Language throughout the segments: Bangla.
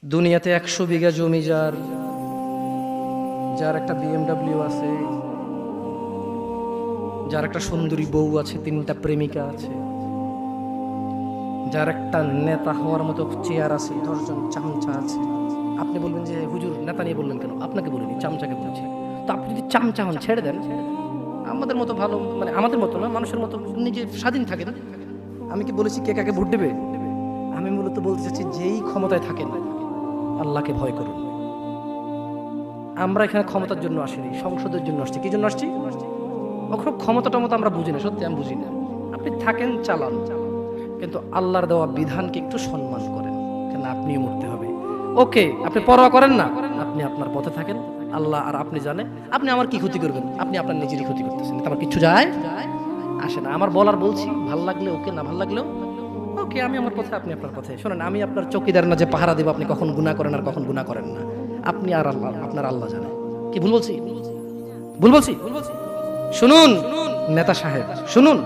দুনিয়াতে 100 বিঘা জমি যার, যার একটা BMW আছে, যার একটা সুন্দরী বউ আছে, 3টা প্রেমিকা আছে, যার একটা নেতা হওয়ার মতো চেয়ার আছে, 10 জন চামচা আছে। আপনি বলবেন যে হুজুর নেতা নিয়ে বললেন কেন? আপনাকে বলিনি, চামচাকে বলছি। তো আপনি যদি চামচা হন ছেড়ে দেন, আমাদের মতো ভালো, মানে আমাদের মতো না, মানুষের মতো নিজে স্বাধীন থাকেন। আমি কি বলেছি কে কাকে ভোট দেবে? আমি মূলত বলতে চাচ্ছি যেই ক্ষমতায় থাকেন আল্লাহকে ভয় করুন। আমরা এখানে ক্ষমতার জন্য আসিনি, সংসদের জন্য আসছি। কি জন্য আসছি? ওখানে ক্ষমতা টমতা আমরা বুঝি না, সত্যি আমি বুঝি না। আপনি থাকেন, চালান, কিন্তু আল্লাহর দেওয়া বিধানকে একটু সম্মান করেন, কেন আপনিও মরতে হবে। ওকে, আপনি পরোয়া করেন না, আপনি আপনার পথে থাকেন। আল্লাহ আর আপনি জানে আপনি আমার কি ক্ষতি করবেন। আপনি আপনার নিজেরই ক্ষতি করতেছেন, আমার কিছু যায় আসে না। আমার বলার বলছি, ভাল লাগলে ওকে, না ভাল লাগলেও ওকে। আমি আমার পথে, আপনি আপনার পথে। শোনেন, আমি আপনার চৌকিদার না যে পাহারা দেব আপনি কখন গুনাহ করেন আর কখন গুনাহ করেন না। আপনি আর আল্লাহ, আপনার আল্লাহ জানে। কি ভুল বলছি? ভুল বলছি? শুনুন নেতা সাহেব, শুনুন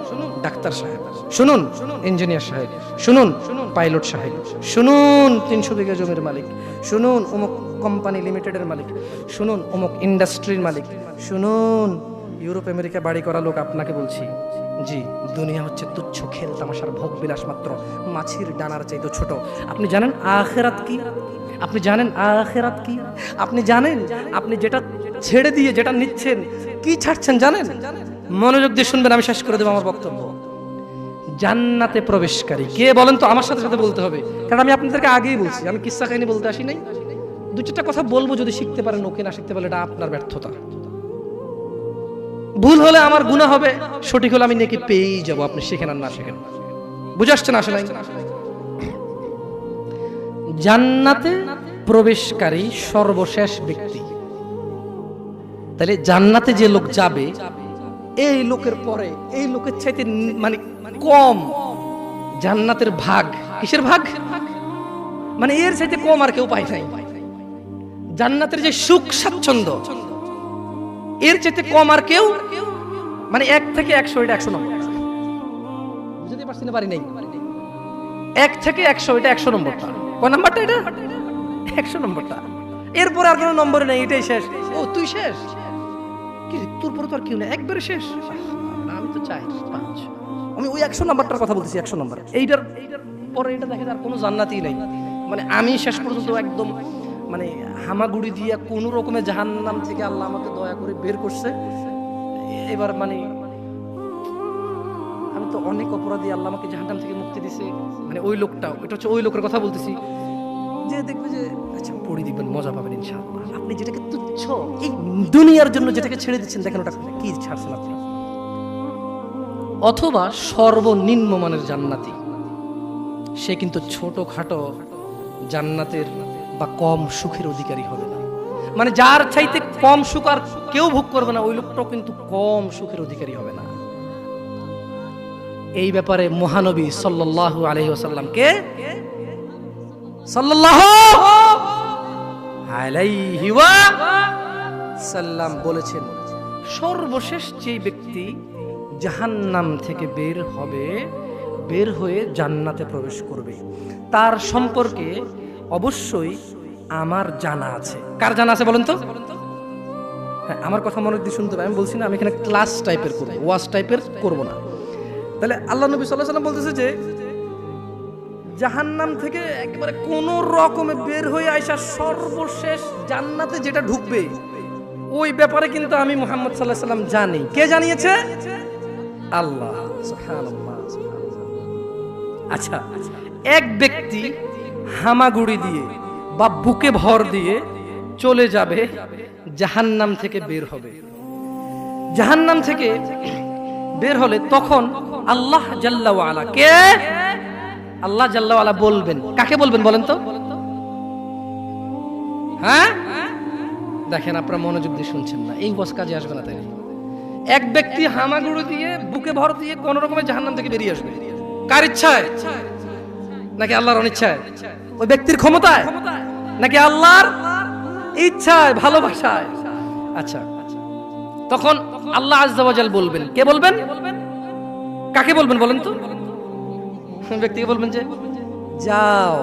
ডাক্তার সাহেব, শুনুন ইঞ্জিনিয়ার সাহেব, শুনুন পাইলট সাহেব, শুনুন 300 বিঘা জমির মালিক, শুনুন অমুক কোম্পানি লিমিটেডের মালিক, শুনুন অমুক ইন্ডাস্ট্রির মালিক, শুনুন ইউরোপ আমেরিকা বাড়ি করা লোক, আপনাকে বলছি, জি, দুনিয়া হচ্ছে তুচ্ছ খেল তামাশার ভোগ বিলাস মাত্র, মাছির ডানার চাইতে ছোট। আপনি জানেন আখিরাত কি? আপনি জানেন আখিরাত কি? আপনি জানেন আপনি যেটা ছেড়ে দিয়ে যেটা নিচ্ছেন, কি ছাড়ছেন জানেন? মনোযোগ দিয়ে শুনবেন, আমি শেষ করে দেবো আমার বক্তব্য। জান্নাতে প্রবেশকারী কে বলেন তো? আমার সাথে সাথে বলতে হবে, কারণ আমি আপনাদেরকে আগেই বলছি, আমি কিসসা কাহিনী বলতে আসি নাই। 2-4টা কথা বলবো, যদি শিখতে পারেন ওকে, না শিখতে পারলে এটা আপনার ব্যর্থতা। ভুল হলে আমার গুনাহ হবে, সঠিক হলে আমি নেকি পেয়েই যাবো, আপনি শিখেন আর না শিখেন। বুঝে আসছে না? আসলে জান্নাতে প্রবেশকারী সর্বশেষ ব্যক্তি। তাহলে জান্নাতে যে লোক যাবে, এই লোকের পরে এই লোকের চাইতে মানে কম জান্নাতের ভাগ। কিসের ভাগ? মানে এর চাইতে কম আর কেউ পায় নাই। জান্নাতের যে সুখ স্বাচ্ছন্দ্য, এর চাইতে কম আর কেউ, মানে 1 থেকে 100, এটা 100 নম্বর। বুঝতে পারছি না? পারি নাই। 1 থেকে 100, এটা 100 নম্বরটা। কোন নাম্বারটা? এটা 100 নম্বরটা। এরপর আর কোনো নম্বর নেই, এটাই শেষ। ও তুই শেষ? কি তোর পরে তো আর কেউ নেই, একবারে শেষ? আমি তো চাই 5। আমি ওই 100 নাম্বারটার কথা বলতেছি, 100 নাম্বার। এইটার পরে এটা দেখে আর কোনো জান্নাতই নাই। মানে আমি শেষ পর্যন্ত একদম মানে হামাগুড়ি দিয়ে কোনো রকমের জাহান্নাম থেকে আল্লাহ আমাকে দয়া করে বের করছে। এবার মানে আমি তো অনেক অপরাধী, আল্লাহ আমাকে জাহান্নাম থেকে মুক্তি দিছে। মানে ওই লোকটা, এটা হচ্ছে ওই লোকের কথা বলতেছি, যে দেখবে যে আচ্ছা পড়ি দিবেন, মজা পাবেন ইনশাআল্লাহ। আপনি যেটাকে তুচ্ছ এই দুনিয়ার জন্য যেটাকে ছেড়ে দিচ্ছেন, দেখেন ওটা কি ছাড়ছেন আপনি। অথবা সর্বনিম্ন মানের জান্নাতি, সে কিন্তু ছোটখাটো জান্নাতের বা কম সুখের অধিকারী হবে না। মানে যার চাইতে কম সুখ আর কেউ ভোগ করবে না, ওই লোকটাও কিন্তু কম সুখের অধিকারী হবে না। এই ব্যাপারে মহানবী সাল্লাল্লাহু আলাইহি ওয়াসাল্লামকে সাল্লাল্লাহু আলাইহি ওয়াসাল্লাম বলেছেন, সর্বশেষ যে ব্যক্তি জাহান্নাম থেকে বের হবে, বের হয়ে জান্নাতে প্রবেশ করবে, তার সম্পর্কে অবশ্যই আমার জানা আছে। কার জানা আছে বলেন তো? হ্যাঁ, আমার কথা মনে দিয়ে শুনতে হবে। আমি বলছি না আমি এখানে ক্লাস টাইপের করবো, ওয়াজ টাইপের করব না। তাহলে আল্লাহ নবী সাল্লাল্লাহু আলাইহি ওয়াসাল্লাম বলতেছে যে জাহান্নাম থেকে একেবারে কোন রকমে বের হয়ে আইসা সর্বশেষ জান্নাতে যেটা ঢুকবে, ওই ব্যাপারে কিন্তু আমি মুহাম্মদ সাল্লাল্লাহু আলাইহি ওয়াসাল্লাম জানি। কে জানিয়েছে? আল্লাহ সুবহানাল্লাহ। আচ্ছা, এক ব্যক্তি হামাগুড়ি দিয়ে বা বুকে ভর দিয়ে চলে যাবে, জাহান্নাম থেকে বের হবে। জাহান্নাম থেকে বের হলে তখন আল্লাহ জাল্লা ওয়া আলা, কে? আল্লাহ জাল্লা ওয়া আলা বলবেন। কাকে বলবেন বলেন তো? হ্যাঁ, দেখেন আপনারা মনোযোগ দিয়ে শুনছেন না, এই বস কাজে আসবে না। তাই এক ব্যক্তি হামাগুড়ি দিয়ে বুকে ভর দিয়ে কোন রকমে জাহান্নাম থেকে বেরিয়ে আসবে। কার ইচ্ছায়? নাকি আল্লাহর অনিচ্ছায়? ওই ব্যক্তির ক্ষমতায় নাকি আল্লাহর ইচ্ছায়, ভালোবাসায়? আচ্ছা, তখন আল্লাহ আযজা ওয়া জাল বলবেন। কে বলবেন? কাকে বলবেন বলেন তো? ব্যক্তিকে বলবেন যে যাও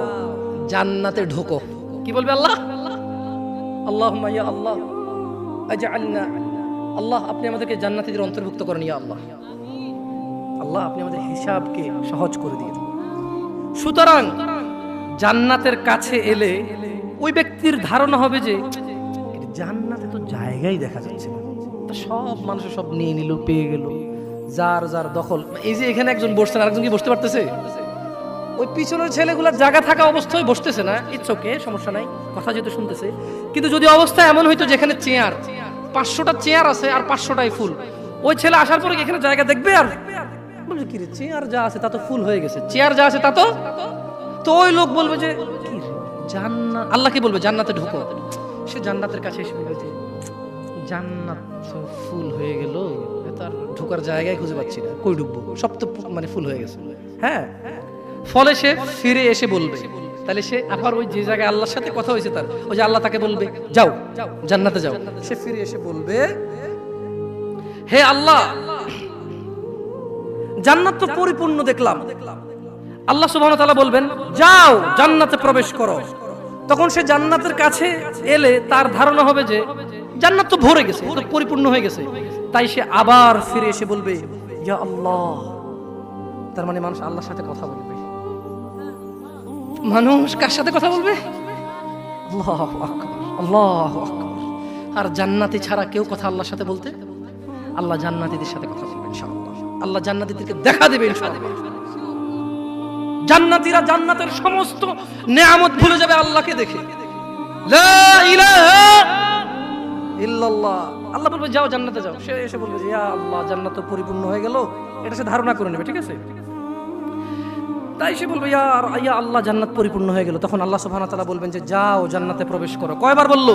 জান্নাতে ঢোকো। কি বলবে আল্লাহ? আল্লাহুম্মা ইয়া আল্লাহ আজআলনা, আল্লাহ আপনি আমাদেরকে জান্নাতীদের অন্তর্ভুক্ত করেন, ইয়া আল্লাহ, আল্লাহ আপনি আমাদের হিসাবকে সহজ করে দিন। সুতরাং জান্নাতের কাছে এলে ওই ব্যক্তির ধারণা হবে যে জান্নাতে তো জায়গাই দেখা যাচ্ছে না, তো সব মানুষ সব নিয়ে নিল, পেয়ে গেল, যার যার দখল। এই যে এখানে একজন বসছেন, আরেকজন কি বসতে পারতেছে? ওই পিছনের ছেলেগুলোর জায়গা থাকা অবস্থায় বসতেছে না, ইটস ওকে, সমস্যা নাই, কথা যেহেতু শুনতেছে। কিন্তু যদি অবস্থা এমন হইতো যেখানে চেয়ার 500টা চেয়ার আছে আর 500টাই ফুল, ওই ছেলে আসার পরে এখানে জায়গা দেখবে আর বলবে কি রে, চেয়ার যা আছে তা তো ফুল হয়ে গেছে, চেয়ার যা আছে তা তো ওই লোক বলবে যে কি রে জান্নাত, আল্লাহকে বলবে জান্নাতে ঢুকো। সে জান্নাতের কাছে এসে বলবে যে জান্নাত ফুল হয়ে গেল, তার ঢোকার জায়গায় খুঁজে পাচ্ছি না, কই ঢুকবো, সব তো মানে ফুল হয়ে গেছে। হ্যাঁ, ফলে সে ফিরে এসে বলবে, তাহলে সে আবার ওই যে জায়গায় আল্লাহর সাথে কথা হয়েছে তার, ওই যে আল্লাহ তাকে বলবে যাও জান্নাতে যাও, সে ফিরে এসে বলবে হে আল্লাহ জান্নাত তো পরিপূর্ণ দেখলাম। আল্লাহ সুবহানাহু ওয়া তাআলা বলবেন যাও জান্নাতে প্রবেশ করো। তখন সে জান্নাতের কাছে এলে তার ধারণা হবে যে জান্নাত তো ভরে গেছে, তো পরিপূর্ণ হয়ে গেছে, তাই সে আবার ফিরে এসে বলবে ইয়া আল্লাহ। তার মানে মানুষ আল্লাহর সাথে কথা বলবে। মানুষ কার সাথে কথা বলবে? আল্লাহু আকবার, আল্লাহু আকবার। আর জান্নাতি ছাড়া কেউ কথা আল্লাহর সাথে বলতে? আল্লাহ জান্নাতীদের সাথে কথা বলবেন ইনশাআল্লাহ। আল্লাহ জান্নাতীদেরকে দেখা দেবে ইনশাআল্লাহ। জান্নাতীরা জান্নাতের সমস্ত নেয়ামত ভুলে যাবে আল্লাহকে দেখে। লা ইলাহা ইল্লাল্লাহ। আল্লাহ বলবে যাও জান্নাতে যাও। সে এসে বলবে যে ইয়া আল্লাহ জান্নাত তো পরিপূর্ণ হয়ে গেল, এটা সে ধারণা করে নেবে, ঠিক আছে? তাই সে বলবে ইয়া আল্লাহ জান্নাত পরিপূর্ণ হয়ে গেল। তখন আল্লাহ সুবহানাহু ওয়া তাআলা বলবেন যে যাও জান্নাতে প্রবেশ করো। কয়বার বললো?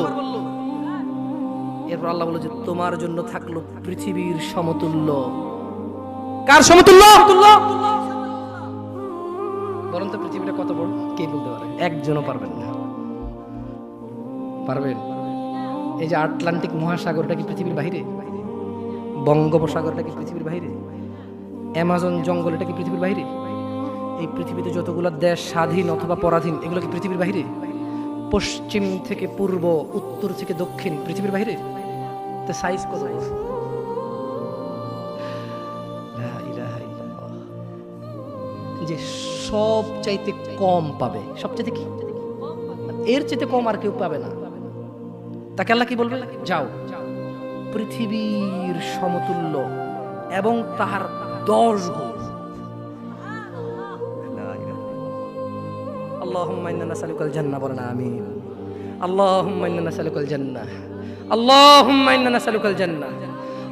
এরপর আল্লাহ বলল যে তোমার জন্য থাকলো পৃথিবীর সমতুল্য। কার সমতুল্য? বলুন তো পৃথিবীটা কত বড়, কে বলতে পারে? একজনও পারবেন না। পারবেন? এই যে আটলান্টিক মহাসাগরটা কি পৃথিবীর বাইরে? বঙ্গোপসাগরটা কি পৃথিবীর বাইরে? অ্যামাজন জঙ্গল এটা কি পৃথিবীর বাইরে? এই পৃথিবীতে যতগুলো দেশ স্বাধীন অথবা পরাধীন এগুলো কি পৃথিবীর বাইরে? পশ্চিম থেকে পূর্ব, উত্তর থেকে দক্ষিণ পৃথিবীর বাইরে? তো সাইজ কত বড়! লা ইলাহা ইল্লাল্লাহ। যে সব চাইতে কম পাবে, সবচাইতে কি এর চাইতে কম আর কেউ পাবে না, তাকে আল্লাহ কি বলবে? যাও পৃথিবীর সমতুল্য এবং তার 10 গুণ। আল্লাহুম্মা ইন্না নাসআলুকাল জান্নাহ, বলেন আমিন। আল্লাহুম্মা ইন্না নাসআলুকাল জান্নাহ, আল্লাহুম্মা ইন্না নাসআলুকাল জান্নাহ,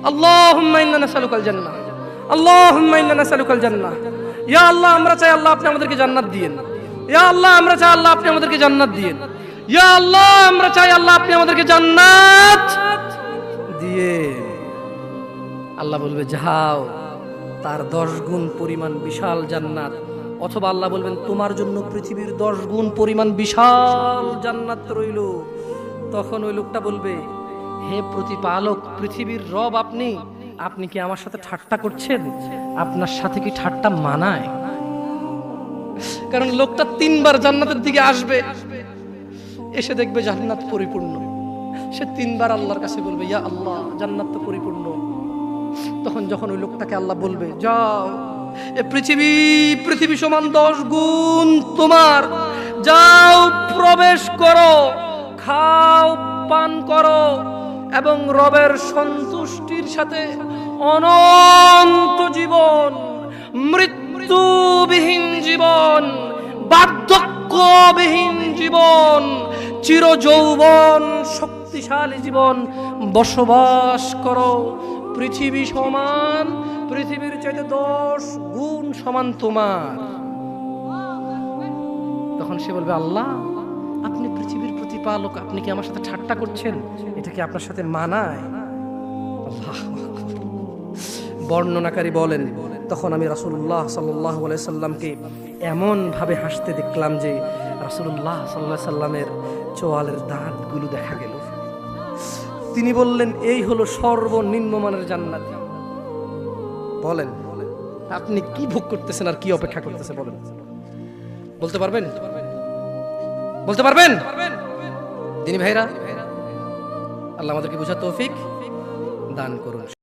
আল্লাহুম্মা ইন্না নাসআলুকাল জান্নাহ, আল্লাহুম্মা ইন্না নাসআলুকাল জান্নাহ। ইয়া আল্লাহ আমরা চাই আল্লাহ আপনি আমাদেরকে জান্নাত দিয়েন। ইয়া আল্লাহ আমরা চাই আল্লাহ আপনি আমাদেরকে জান্নাত দিয়েন। ইয়া আল্লাহ আমরা চাই আল্লাহ আপনি আমাদেরকে জান্নাত দিয়েন। আল্লাহ বলবে যাও, তার 10 গুণ পরিমাণ বিশাল জান্নাত। অথবা আল্লাহ বলবেন তোমার জন্য পৃথিবীর 10 গুণ পরিমাণ বিশাল জান্নাত রইল। তখন ওই লোকটা বলবে হে প্রতিপালক, পৃথিবীর রব আপনি, আপনি কি আমার সাথে ঠাট্টা করছেন? আপনার সাথে কি ঠাট্টা মানায়? কারণ লোকটা 3 বার জান্নাতের দিকে আসবে, এসে দেখবে জান্নাত পরিপূর্ণ। সে 3 বার আল্লাহর কাছে বলবে ইয়া আল্লাহ জান্নাত তো পরিপূর্ণ। তখন যখন ওই লোকটাকে আল্লাহ বলবে যাও এ পৃথিবী সমান 10 গুণ তোমার, যাও প্রবেশ করো, খাও পান করো এবং রবের সন্তুষ্টির সাথে অনন্ত জীবন, মৃত্যুবিহীন জীবন, বার্ধক্যবিহীন জীবন, চিরযৌবন শক্তিশালী জীবন বসবাস করো। পৃথিবী সমান, পৃথিবীর চাইতে 10 গুণ সমান তোমার। তখন সে বলবে আল্লাহ আপনি পৃথিবীর প্রতিপালক, আপনি কি আমার সাথে ঠাট্টা করছেন? এটা কি আপনার সাথে মানায়? বর্ণনাকারী বলেন তখন আমি রাসূলুল্লাহ সাল্লাল্লাহু আলাইহি সাল্লামকে এমন ভাবে হাসতে দেখলাম যে রাসূলুল্লাহ সাল্লাল্লাহু আলাইহি সাল্লামের চোয়ালের দাঁতগুলো দেখা গেল। তিনি বললেন এই হলো সর্বনিম্ন মানের জান্নাত। বলেন আপনি কি ভোগ করতেছেন আর কি অপেক্ষা করতেছেন? বলেন, বলতে পারবেন? বলতে পারবেন? দিনী ভাইরা, আল্লাহ আমাদেরকে বোঝার তৌফিক দান করুন।